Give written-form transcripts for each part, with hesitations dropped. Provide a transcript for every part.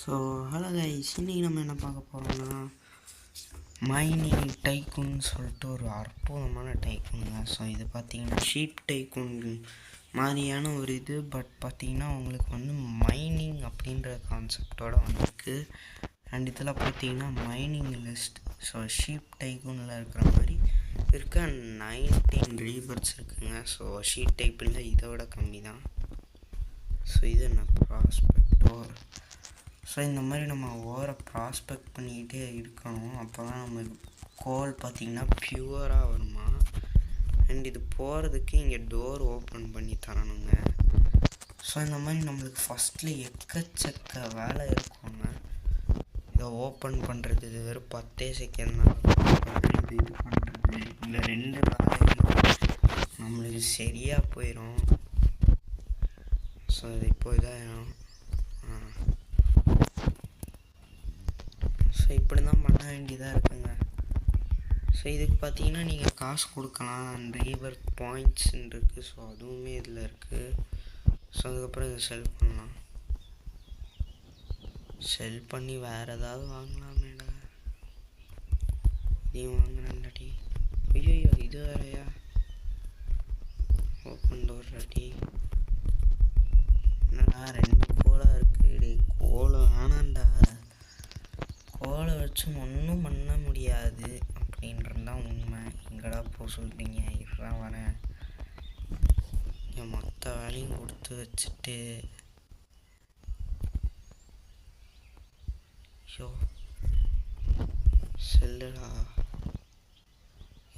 So hello guys, இன்றைக்கி நம்ம என்ன பார்க்க போகிறோம்னா மைனிங் டைக்கூன்னு சொல்லிட்டு ஒரு அற்புதமான டைக்கூனுங்க. ஸோ இது பார்த்திங்கன்னா ஷீப் டைக்கூன் மாதிரியான ஒரு இது. பட் பார்த்திங்கன்னா உங்களுக்கு வந்து மைனிங் அப்படின்ற கான்செப்டோடு வந்திருக்கு. அண்ட் இதில் பார்த்திங்கன்னா மைனிங் லிஸ்ட். ஸோ ஷீப் டைக்கூனில் இருக்கிற மாதிரி இருக்க 19 ரீபர்ட்ஸ் இருக்குங்க. ஸோ ஷீப் டைப்பில் இதோட கம்மி தான். ஸோ இது என்ன ப்ராஸ்பெக்டோ. ஸோ இந்த மாதிரி நம்ம ஓவரை ப்ராஸ்பெக்ட் பண்ணிக்கிட்டே இருக்கணும். அப்போ தான் நம்மளுக்கு கோல் பார்த்திங்கன்னா ப்யூராக வருமா. அண்ட் இது போகிறதுக்கு இங்கே டோர் ஓப்பன் பண்ணி தரணுங்க. ஸோ இந்த மாதிரி நம்மளுக்கு ஃபஸ்ட்டில் எக்கச்சக்க வேலை இருக்குங்க. இதை ஓப்பன் பண்ணுறது இது வெறும் 10 செகண்ட் தான் இருக்கும். இது பண்ணுறது இந்த 2 வேலைகளும் நம்மளுக்கு சரியாக போயிடும். ஸோ இது இப்போ இதாகிடும். ஸோ இப்படி தான் பண்ண வேண்டியதாக இருக்குங்க. ஸோ இதுக்கு பார்த்தீங்கன்னா நீங்கள் காசு கொடுக்கலாம். அண்ட் ரீவர் பாயிண்ட்ஸ்ன்னு இருக்குது. ஸோ அதுவுமே இதில் இருக்குது. ஸோ அதுக்கப்புறம் இதை செல் பண்ணலாம். செல் பண்ணி வேறு ஏதாவது வாங்கலாமேடா. இதையும் வாங்குறேன்டாடி. ஐயோ இது வேறையா? Open door daddy. என்னடா 2 கோலாக இருக்குது. கோலை வேணாண்டா. கோலை வச்சு ஒன்றும் பண்ண முடியாது அப்படின்றது தான் உண்மை. எங்கடா போக சொல்கிறீங்க? இதுதான் வரேன். என் மொத்த வேலையும் கொடுத்து வச்சுட்டு ஐயோ செல்லுடா.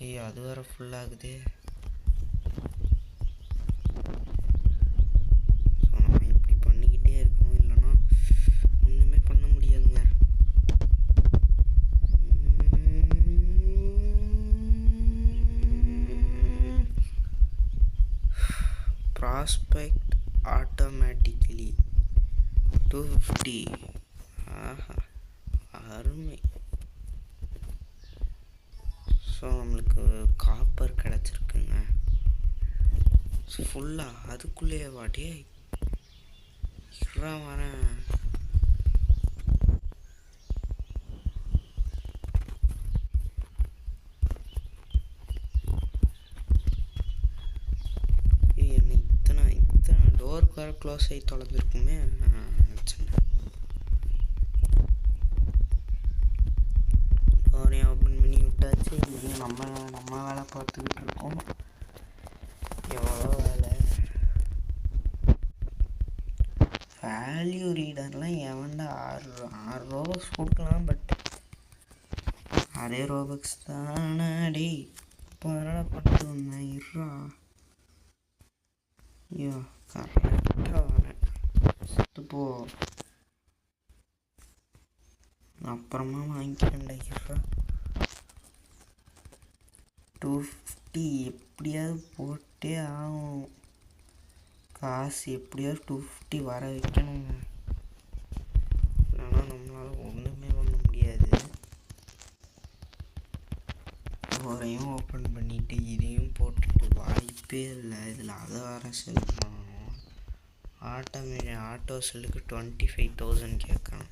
ஐயோ அது வேறு ஃபுல்லாகுது. ஸோ நம்ம இப்படி பண்ணிக்கிட்டே இருக்கணும், இல்லைன்னா ஒன்றுமே பண்ண முடியாதுங்க. Prospect automatically 250. ஆஹா அருமை. ஸோ நம்மளுக்கு காப்பர் கிடச்சிருக்குங்க ஃபுல்லாக. அதுக்குள்ளேயே வாட்டியே வரேன். டோருக்கு வேறு க்ளோஸ் ஆகி தொலைஞ்சிருக்குமே. டோரையும் ஓப்பன் பண்ணி விட்டாச்சு. இங்கே நம்ம வேலை பார்த்துக்கிட்டு இருக்கோம். எவ்வளோ வேலை. வேல்யூ ரீடர்லாம் எவன்டா 6 ரோபக்ஸ் கொடுக்கலாம். பட் அதே ரோபக்ஸ் தானே டே. இப்போ என்னடா பண்ணிட்டு வந்தேன் இருறா. ஐயோ கரெக்டாக வரேன். போ அப்புறமா வாங்கிக்கிறேன்டா இருறா. 250 எப்படியாவது போட்டே ஆகும். காசு எப்படியாவது 250 வர வைக்கணுங்க. இல்லைன்னா நம்மளால் ஒன்றுமே பண்ண முடியாது. டோரையும் ஓப்பன் பண்ணிவிட்டு இதையும் போட்டுட்டு வாய்ப்பே இல்லை. இதில் அதை வேறு செல் பண்ணணும். ஆட்டோ செல்லுக்கு 25,000 கேட்கணும்.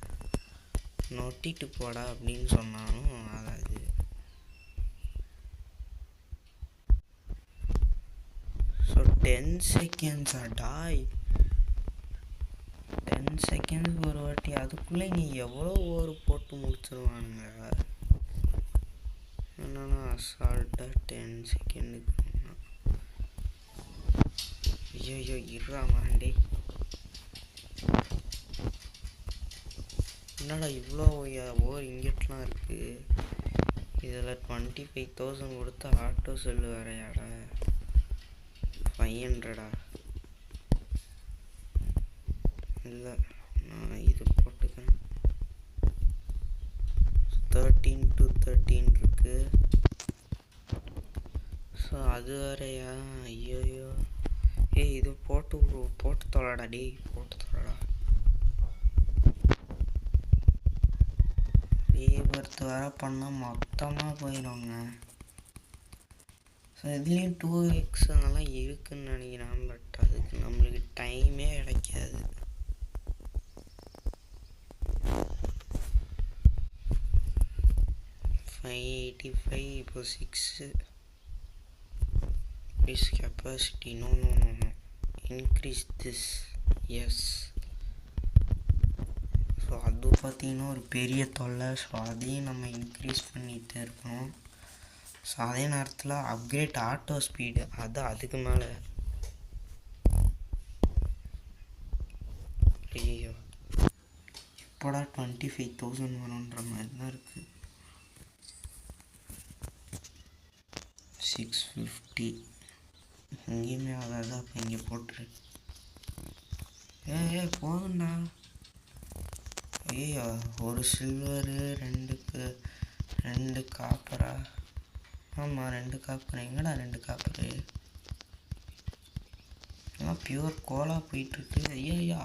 நொட்டிட்டு போடா அப்படின்னு சொன்னாலும் ஆகாது. ஸோ 10 செகண்ட்ஸா டாய். 10 செகண்ட்ஸ் ஒரு வாட்டி. அதுக்குள்ளே நீ எவ்வளோ ஓவர் போட்டு முடிச்சிருவானுங்க. என்னன்னா அசால்ட்டாக 10 செகண்டுக்கு. ஐயோ இருறா மாண்டே. என்னடா இவ்வளோ ஓவர் இங்கெட்லாம் இருக்குது. இதில் 25,000 கொடுத்து ஆட்டோ செல்லு வேறையாடா. 500டா. இல்லை நான் இது போட்டுக்கிறேன். 13 to 13 இருக்குது. ஸோ அது வேறையா? ஐயோயோ இது போட்டு தொலைடா டே. போட்டு தொலைடா. ரீபர்த் வேறு பண்ணால் மொத்தமாக போயிடுங்க. ஸோ இதுலேயும் 2x அதெல்லாம் இருக்குதுன்னு நினைக்கிறேன். பட் அதுக்கு நம்மளுக்கு டைமே கிடைக்காது. 585 இப்போ 6 this capacity no increase this yes. So அது பார்த்திங்கன்னா ஒரு பெரிய தொல்லை. ஸோ அதையும் நம்ம இன்க்ரீஸ் பண்ணிகிட்டே இருக்கணும். ஸோ அதே நேரத்தில் அப்கிரேட் ஆட்டோ ஸ்பீடு அது அதுக்கு மேலே. ஐயோ இப்போடா 25,000 வரும்ன்ற மாதிரி தான் இருக்குது. 650 இங்கேயுமே ஆகாது. அப்போ இங்கே போட்டுரு. போதும்டா. ஐயோ ஒரு சில்வரு 2 காப்பரா? ஆமாம் 2 காப்பர். எங்கடா 2 காப்பரு? எல்லாம் பியூர் கோலாக போயிட்டுருக்கு. ஐயா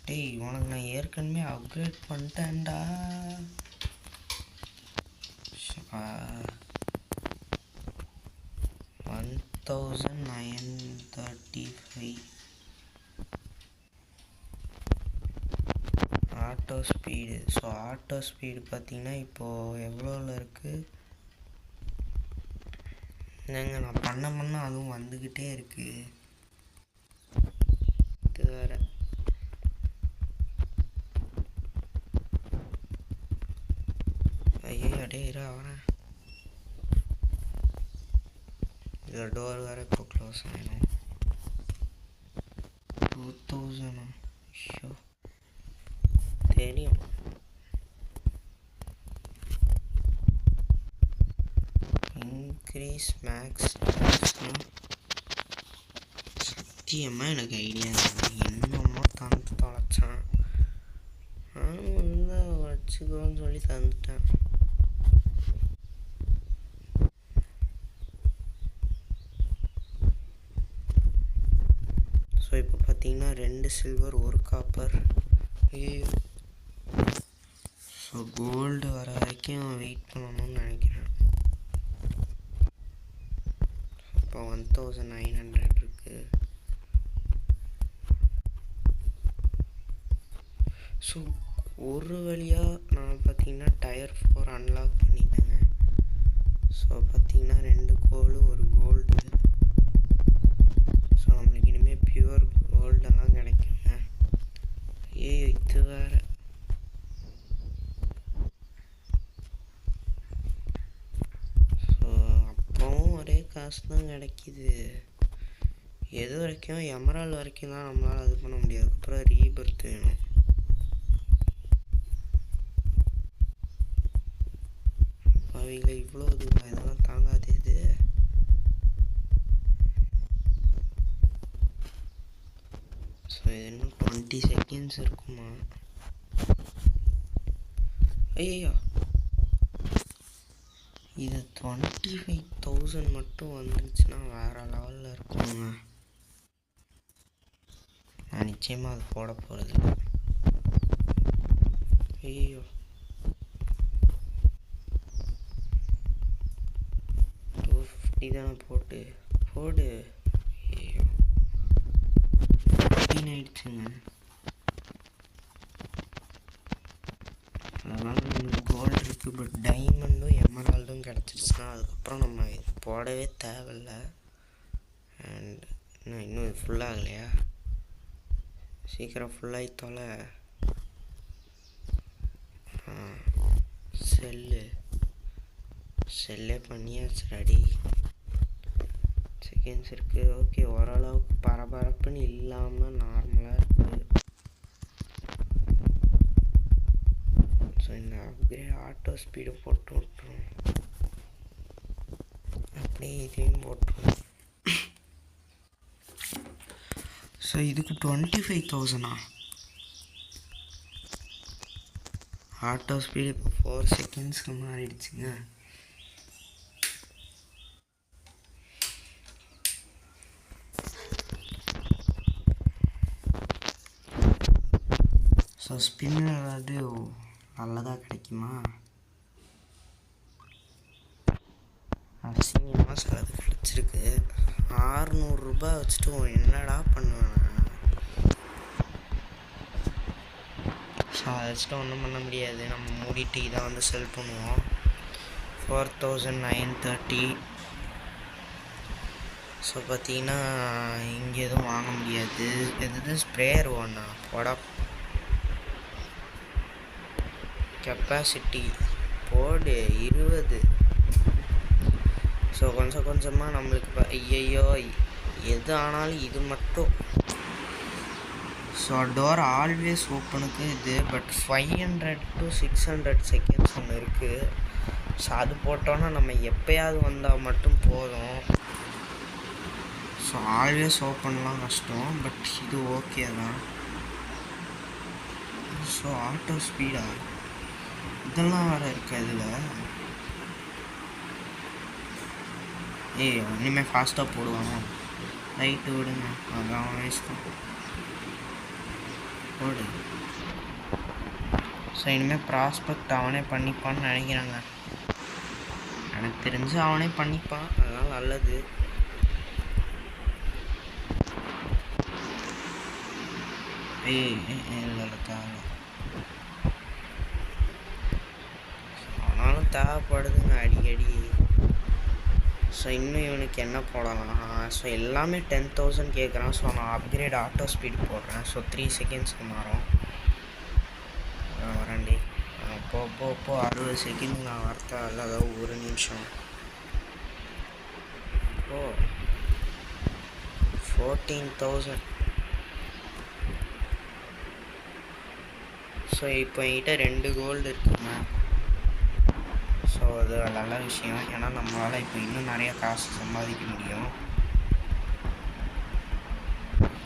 டேய் உனக்கு நான் ஏற்கனவே அப்கிரேட் பண்ணிட்டேன்டா. 1935 auto speed. So auto speed பார்த்திங்கன்னா இப்போது எவ்வளோவில் இருக்குது? இல்லைங்க நான் பண்ண அதுவும் வந்துக்கிட்டே இருக்குது. இது வேறு. ஐயோ அடே இரா வரேன். இதில் டோர் வேறு இப்போ க்ளோஸ் ஆகிடும். 2000 ஐயோ தெரியும். இன்க்ரீஸ் மேக்ஸ் சத்தியமாக எனக்கு ஐடியா என்னமோ தந்து தொலைச்சான். நானும் வச்சுக்கோன்னு சொல்லி தந்துட்டேன். ஸோ இப்போ பார்த்தீங்கன்னா 2 சில்வர் 1 காப்பர். ஸோ கோல்டு வர வரைக்கும் வெயிட் பண்ணணும்னு நினைக்கிறேன். இப்போ 1900 இருக்குது. ஸோ ஒரு வழியாக நான் பார்த்தீங்கன்னா டயர் 4 அன்லாக் பண்ணிட்டேங்க. ஸோ பார்த்தீங்கன்னா 2 கோல்டு 1 கோல்டு. ஸோ நம்மளுக்கு இனிமேல் பியூர் கோல்டெல்லாம் கிடைக்குங்க. இது வேறு. ஸோ அப்போவும் ஒரே காசு தான் கிடைக்கிது. எது வரைக்கும் எமரால் வரைக்கும் தான் நம்மளால் அது பண்ண முடியாது. அப்புறம் ரீபர்த் வேணும். அவைகளை இவ்வளோ தூரம் இதெல்லாம் தாங்காது. இது ஸோ இது இன்னும் 20 செகண்ட்ஸ் இருக்குமா? ஐயோ இது 25,000 மட்டும் வந்துருச்சுன்னா வேறு லெவலில் இருக்குங்க. நான் நிச்சயமாக அது போட போகிறது. ஐயோ 250 தானே போடு. ஐயோ 15 ஆயிடுச்சுங்க. அதனால் நம்மளுக்கு கோல்டு இருக்குது. பட் டைமண்டும் எமரால்டும் கிடச்சிருச்சுன்னா அதுக்கப்புறம் நம்ம போடவே தேவையில்லை. அண்ட் இன்னும் ஃபுல்லாகலையா? சீக்கிரம் ஃபுல்லாகி தொலை. செல்லே பண்ணியாச்சு. ரெடி. செகண்ட்ஸ் இருக்குது. ஓகே ஓரளவுக்கு பரபரப்புன்னு இல்லாமல் நார்மலாக இருக்குது. ஸோ இந்த அப்கிரேட் ஆட்டோ ஸ்பீடு போட்டு விட்டுரும். அப்படியே இதையும் போட்டுரும். ஸோ இதுக்கு 25,000 ஆட்டோ ஸ்பீடு இப்போ 4 செகண்ட்ஸ்க்கு மாறிடுச்சுங்க. ஸோ ஸ்பின்னர் ஏதாவது நல்லதாக கிடைக்குமா? அசிங்கமாக சிலது கிடச்சிருக்கு. 600 ரூபாய் வச்சுட்டு என்னடா பண்ணுவேன்? ஸோ அதை வச்சுட்டு ஒன்றும் பண்ண முடியாது. நம்ம மூடிட்டு இதை வந்து செல் பண்ணுவோம். 4930. ஸோ பார்த்தீங்கன்னா இங்கே எதுவும் வாங்க முடியாது. எது ஸ்ப்ரேயர் ஒன்றா போட கெப்பாசிட்டி போடு 20. ஸோ கொஞ்சம் கொஞ்சமாக நம்மளுக்கு ஐயையோ எது ஆனாலும் இது மட்டும். ஸோ டோர் ஆல்வேஸ் ஓப்பனுக்கு இது, பட் 500 to 600 செகண்ட்ஸ் ஒன்று இருக்குது. ஸோ அது போட்டோன்னா நம்ம எப்போயாவது வந்தால் மட்டும் போதும். ஸோ ஆல்வேஸ் ஓப்பன்லாம் கஷ்டம், பட் இது ஓகே தான். ஸோ ஆட்டோ ஸ்பீடா இதெல்லாம் வேறு இருக்குது இதில். இனிமேல் ஃபாஸ்ட்டாக போடுவாங்க. ரைட்டு விடுங்க, அதான் வயசு தான் போடு. ஸோ இனிமேல் ப்ராஸ்பெக்ட் அவனே பண்ணிப்பான்னு நினைக்கிறாங்க. எனக்கு தெரிஞ்சு அவனே பண்ணிப்பான், அதனால் நல்லது. இல்லை தேவை, ஆனாலும் தேவைப்படுதுங்க அடிக்கடி. ஸோ இன்னும் இவனுக்கு என்ன போடலாம்? ஸோ எல்லாமே 10,000 கேட்குறான். ஸோ நான் அப்கிரேட் ஆட்டோ ஸ்பீட் போடுறேன். ஸோ 3 செகண்ட்ஸ்க்கு மாறும். வரண்டி போ 60 செகண்ட் நான் வார்த்தை இல்லை, அதாவது 1 நிமிஷம். ஓ 14,000. ஸோ இப்போ என்கிட்ட 2 கோல்டு இருக்குங்க. ஸோ அது நல்ல விஷயம், ஏன்னா நம்மளால் இப்போ இன்னும் நிறைய காசு சம்பாதிக்க முடியும்.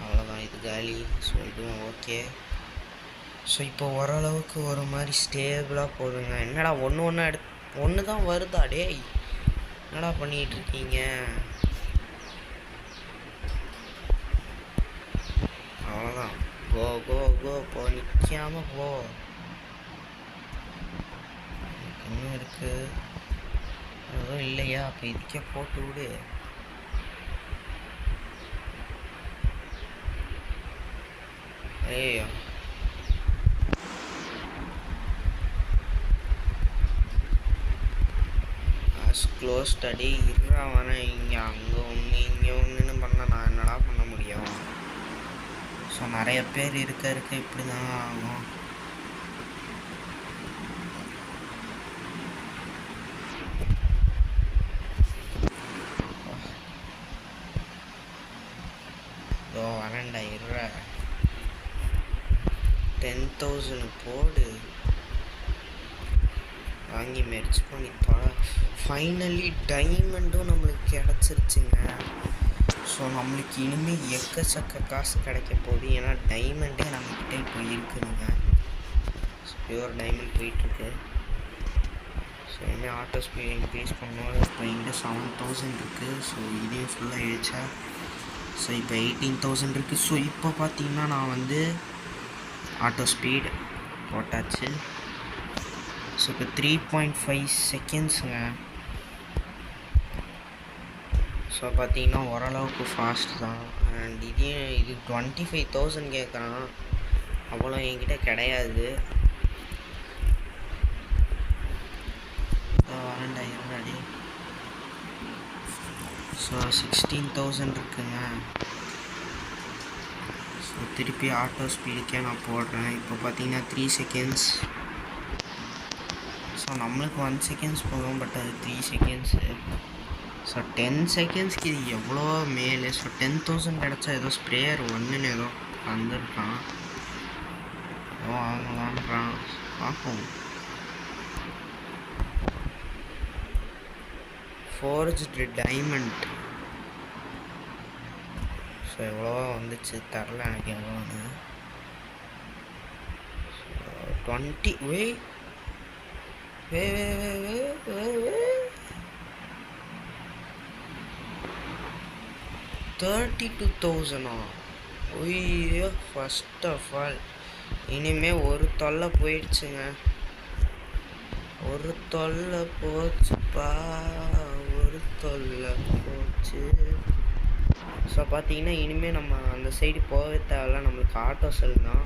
அவ்வளோதான், இது காலி. ஸோ இதுவும் ஓகே. ஸோ இப்போ ஓரளவுக்கு ஒரு மாதிரி ஸ்டேபிளாக போதுங்க. என்னடா ஒன்று தான் வருதா? டேய் என்னடா பண்ணிகிட்ருக்கீங்க? அவ்வளோதான், கோ கோ கோ போ, நிற்காமல் போ. இன்னும் இருக்குது அதுவும் இல்லையா? அப்போ இதுக்கே போட்டு விடு. ஏய் க்ளோஸ் ஸ்டடி இருறா வரேன். இங்கே அங்கே ஒன்று இங்கே ஒன்றுன்னு பண்ண நான் என்னடா பண்ண முடியும்? ஸோ நிறைய பேர் இருக்க இப்படி தான் ஆகும். வரேன்டா இருற. 10,000 போடு, வாங்கி மெர்ச் பண்ணி ஃபைனலி டைமண்டும் நம்மளுக்கு கிடச்சிருச்சுங்க. ஸோ நம்மளுக்கு இனிமேல் எக்கச்சக்க காசு கிடைக்க போகுது, ஏன்னா டைமண்டே நம்மக்கிட்ட இப்போ இருக்குதுங்க. ஸோ பியூர் டைமண்ட் போயிட்டுருக்கு. ஸோ இனிமேல் ஆட்டோ ஸ்பீட் இன்க்ரீஸ் பண்ணுவோம். இப்போ இங்கே 7,000 இருக்குது. ஸோ இதையும் ஃபுல்லாக எழுச்சா ஸோ இப்போ 18,000 இருக்குது. ஸோ இப்போ பார்த்தீங்கன்னா நான் வந்து ஆட்டோ ஸ்பீட் போட்டாச்சு. ஸோ இப்போ 3.5 செகண்ட்ஸுங்க. ஸோ பார்த்தீங்கன்னா ஓரளவுக்கு ஃபாஸ்ட் தான். அண்ட் இது 25,000 கேட்குறான், அவ்வளோ என்கிட்ட கிடையாது. வரண்டாயிரம். ஸோ 16,000 இருக்குங்க. ஸோ திருப்பி ஆட்டோ ஸ்பீடுக்கே நான் போடுறேன். இப்போ பார்த்தீங்கன்னா 3 செகண்ட்ஸ். ஸோ நம்மளுக்கு 1 செகண்ட்ஸ் போகும், பட் அது 3 செகண்ட்ஸு. ஸோ 10 செகண்ட்ஸ்க்கு இது எவ்வளோ மேலே. ஸோ 10,000 கிடச்சா ஏதோ ஸ்ப்ரேயர் ஒன்றுன்னு ஏதோ வந்திருக்கான், ஏதோ வாங்கலான்றான், பார்ப்போம். Forged diamond. ஸோ எவ்வளோவா வந்துச்சு, தரல எனக்கு எவ்வளோன்னு. 20 32,000. ஐயோ, ஃபர்ஸ்ட் ஆஃப் ஆல் இனிமேல் ஒரு தொல்லை போயிடுச்சுங்க. ஒரு தொல்லை போச்சுப்பா, ஒரு தொல்லை போச்சு. ஸோ பார்த்தீங்கன்னா இனிமேல் நம்ம அந்த சைடு போகவே தேவையில்ல, நம்மளுக்கு ஆட்டோ செல் தான்.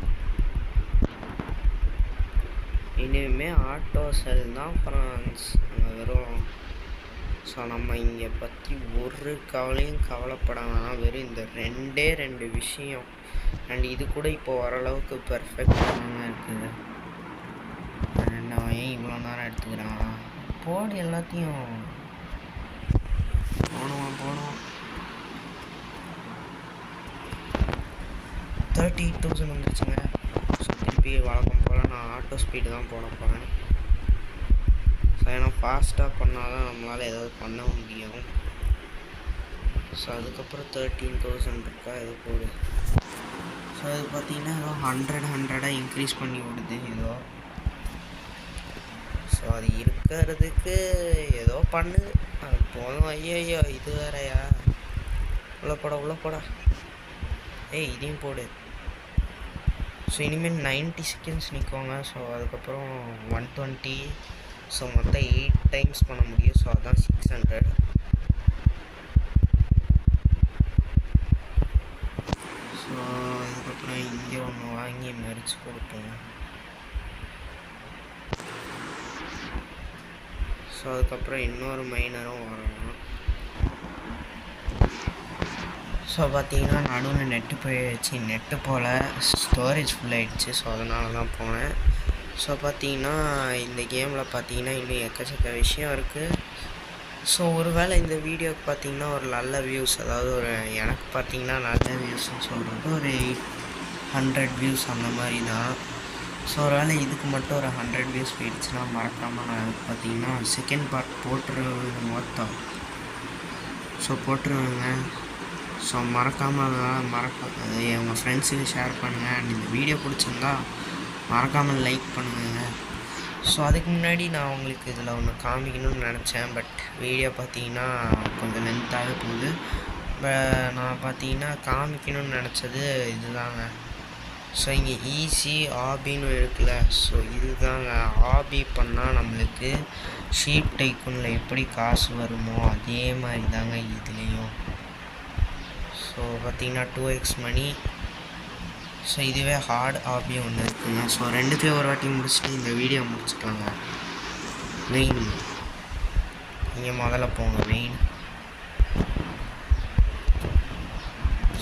இனிமேல் ஆட்டோ செல் தான் ஃப்ரெண்ட்ஸ். அங்கே வெறும். ஸோ நம்ம இங்கே பற்றி ஒரு கவலையும் கவலைப்பட வேணாம். வெறும் இந்த ரெண்டு விஷயம். அண்ட் இது கூட இப்போ ஓரளவுக்கு பெர்ஃபெக்டாக இருக்குது. ஏன் இவ்வளோ நேரம் எடுத்துக்கிறான்? போடு எல்லாத்தையும். போனோம் 38,000 வந்துருச்சுங்க. ஸோ திருப்பி வழக்கம் போல் நான் ஆட்டோ ஸ்பீடு தான் போட போகிறேன். ஸோ ஏன்னா ஃபாஸ்ட்டாக பண்ணால் தான் நம்மளால் ஏதாவது பண்ண முடியும். ஸோ அதுக்கப்புறம் 13,000 இருக்கா இது போடு. ஸோ அது பார்த்தீங்கன்னா ஏதோ 100 இன்க்ரீஸ் பண்ணி விடுது ஏதோ. ஸோ அது இருக்கிறதுக்கு ஏதோ பண்ணுது. அது போதும். ஐயோ இது வேறையா? உள்ள போடா. ஏய் இதையும் போடு. ஸோ இனிமேல் 90 செகண்ட்ஸ் நிற்குவாங்க. ஸோ அதுக்கப்புறம் 120. ஸோ மொத்தம் 8 டைம்ஸ் பண்ண முடியும். ஸோ அதுதான் 600. ஸோ அதுக்கப்புறம் இங்கே ஒன்று வாங்கி மறித்து கொடுப்போம். ஸோ அதுக்கப்புறம் இன்னொரு மைனரும் வரணும். ஸோ பார்த்தீங்கன்னா நடுவில் நெட்டு போல் ஸ்டோரேஜ் ஃபுல்லாகிடுச்சு. ஸோ அதனால தான் போனேன். ஸோ பார்த்தீங்கன்னா இந்த கேமில் பார்த்தீங்கன்னா இன்னும் எக்கச்சக்க விஷயம் இருக்குது. ஸோ ஒருவேளை இந்த வீடியோக்கு பார்த்தீங்கன்னா ஒரு நல்ல வியூஸ், அதாவது ஒரு எனக்கு பார்த்தீங்கன்னா நல்ல வியூஸ்ன்னு சொல்கிறது ஒரு 100 வியூஸ் அந்த மாதிரி தான். ஸோ ஒருவேளை இதுக்கு மட்டும் ஒரு 100 வியூஸ் போயிடுச்சுன்னா மறக்காமல் நான் பார்த்தீங்கன்னா செகண்ட் பார்ட் போட்டுருவேங்க மொத்தம். ஸோ போட்டுருவேங்க. ஸோ மறக்காமல் உங்கள் ஃப்ரெண்ட்ஸுக்கு ஷேர் பண்ணுங்கள். அண்ட் இந்த வீடியோ பிடிச்சிருந்தா மறக்காமல் லைக் பண்ணுங்க. ஸோ அதுக்கு முன்னாடி நான் உங்களுக்கு இதில் ஒன்று காமிக்கணும்னு நினச்சேன். பட் வீடியோ பார்த்தீங்கன்னா கொஞ்சம் லென்த்தாகவே போகுது. நான் பார்த்தீங்கன்னா காமிக்கணும்னு நினச்சது இதுதாங்க. ஸோ இங்கே ஈஸி ஆபின்னு இருக்குல்ல. ஸோ இதுதாங்க. ஆபி பண்ணால் நம்மளுக்கு ஷீப் டைக்கூனில் எப்படி காசு வருமோ அதே மாதிரி தாங்க இதுலேயும். ஸோ பார்த்தீங்கன்னா 2x மணி. ஸோ இதுவே ஹார்ட் ஆபி ஒன்று இருக்குங்க. ஸோ ரெண்டுத்தையும் ஒரு வாட்டி முடிச்சுட்டு இந்த வீடியோ முடிச்சுக்கலாங்க. மெயின் இங்கே முதல்ல போங்க மெயின்.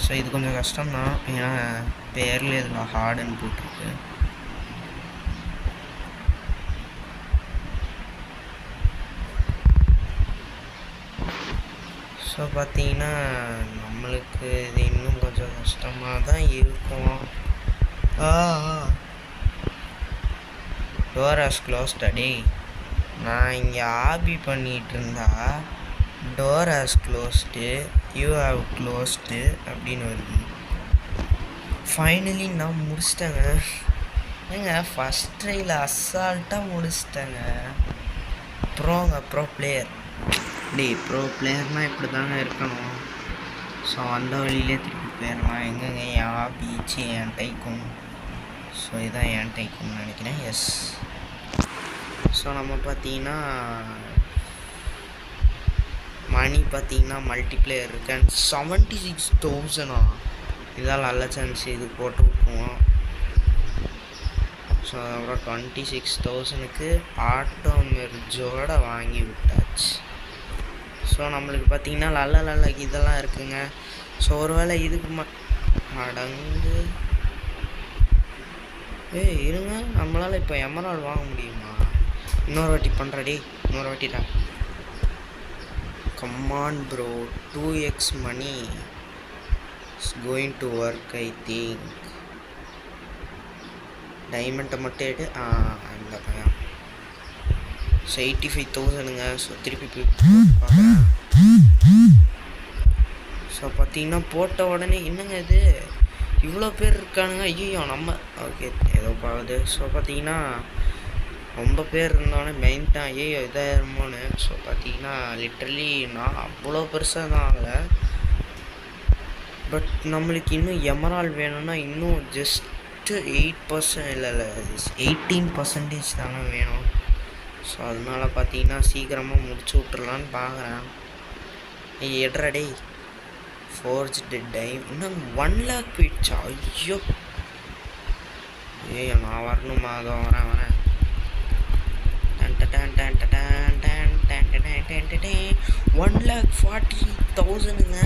ஸோ இது கொஞ்சம் கஷ்டம்தான், ஏன்னா பேரில் இதில் ஹார்டுன்னு போட்டிருக்கு. ஸோ பார்த்தீங்கன்னா நம்மளுக்கு இது இன்னும் கொஞ்சம் கஷ்டமாக தான் இருக்கும். Door has closed. அடே நான் இங்கே ஆபி பண்ணிகிட்டு இருந்தா door has closed, you have closed அப்படின்னு வருது. ஃபைனலி நான் முடிச்சிட்டேங்க. ஏங்க ஃபஸ்ட் ட்ரையில் அசால்ட்டாக முடிச்சிட்டேங்க. Pro player. ப்ரோ பிளேயர்னால் இப்படி தாங்க இருக்கணும். ஸோ அந்த வழியிலே திருப்பி போயிடலாம். எங்கெங்க என் ஆபிச்சு என் டைக்கும். ஸோ இதுதான் என் டைக்கும்னு நினைக்கிறேன். எஸ். ஸோ நம்ம பார்த்தீங்கன்னா மணி பார்த்தீங்கன்னா மல்டிப்ளேயர் இருக்கு. அண்ட் 76,000 இதால் நல்ல சான்ஸ் இது போட்டு விட்டுருவோம். ஸோ அப்புறம் 26,000க்கு ஆட்டோ மெர்ஜோட வாங்கி விட்டாச்சு. ஸோ நம்மளுக்கு பார்த்தீங்கன்னா நல்ல இதெல்லாம் இருக்குங்க. ஸோ ஒருவேளை இதுக்கு அடங்கு இருங்க, நம்மளால் இப்போ எமரால்டு வாங்க முடியுமா? இன்னொரு வாட்டி பண்ணுறடி, இன்னொரு வாட்டிடா. Come on bro, 2x money is going to work. I think டைமண்டை மட்டும் எடு. அந்த பையன். ஸோ 85,000ங்க. ஸோ திருப்பி போய் பார்க்குறேன். ஸோ பார்த்தீங்கன்னா போட்ட உடனே என்னங்க இது இவ்வளோ பேர் இருக்கானுங்க. ஐயோ நம்ம ஓகே ஏதோ பாகுது. ஸோ பார்த்தீங்கன்னா ரொம்ப பேர் இருந்தோடனே மெயின்ட்டான் ஐயோ இதாயிருமோன்னு. ஸோ பார்த்தீங்கன்னா லிட்ரலி நான் அவ்வளோ பெருசாக தான் ஆகலை. பட் நம்மளுக்கு இன்னும் எமரால்டு வேணும்னா இன்னும் ஜஸ்ட்டு 8% இல்லை 18% தாங்க வேணும். ஸோ அதனால பார்த்தீங்கன்னா சீக்கிரமாக முடிச்சு விட்றலான்னு பார்க்குறேன். எட்ரடே ஃபோர்ஜ்டு டைம் இன்னும் 1 lakh போயிடுச்சா? ஐயோ நான் வரணுமா? அதை வரேன். 1,40,000ங்க.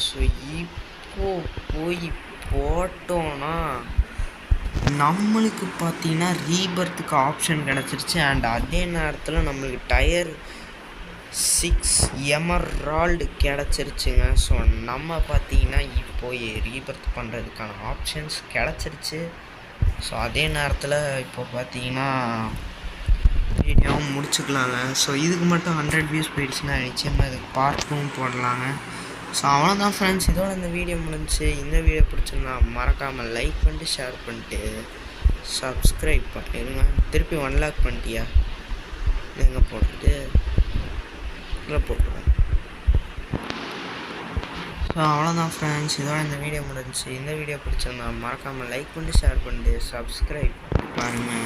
ஸோ இப்போ போய் போட்டோன்னா நம்மளுக்கு பார்த்தீங்கன்னா ரீபர்த்துக்கு ஆப்ஷன் கிடச்சிருச்சு. அண்ட் அதே நேரத்தில் நம்மளுக்கு டயர் 6 எமரால்டு கிடச்சிருச்சுங்க. ஸோ நம்ம பார்த்தீங்கன்னா இப்போ ரீபர்த் பண்ணுறதுக்கான ஆப்ஷன்ஸ் கிடச்சிருச்சு. ஸோ அதே நேரத்தில் இப்போ பார்த்தீங்கன்னா வீடியோவும் முடிச்சுக்கலாங்க. ஸோ இதுக்கு மட்டும் 100 வியூஸ் போயிடுச்சுன்னா நிச்சயமாக இதுக்கு பார்ட்டும் போடலாங்க. ஸோ அவ்வளோதான் ஃப்ரெண்ட்ஸ், இதோட இந்த வீடியோ முடிஞ்சிச்சு. இந்த வீடியோ பிடிச்சிருந்தா மறக்காமல் லைக் பண்ணிட்டு ஷேர் பண்ணிட்டு சப்ஸ்கிரைப் பண்ணிடுங்க. திருப்பி 1 லேக் பண்ணிட்டியா எங்கே போடுறது இல்லை போட்டுருவேன். ஸோ அவ்வளோதான் ஃப்ரெண்ட்ஸ், இதோட இந்த வீடியோ முடிஞ்சிச்சு. இந்த வீடியோ பிடிச்சிருந்தா மறக்காமல் லைக் பண்ணிட்டு ஷேர் பண்ணிட்டு சப்ஸ்கிரைப் பாருங்கள்.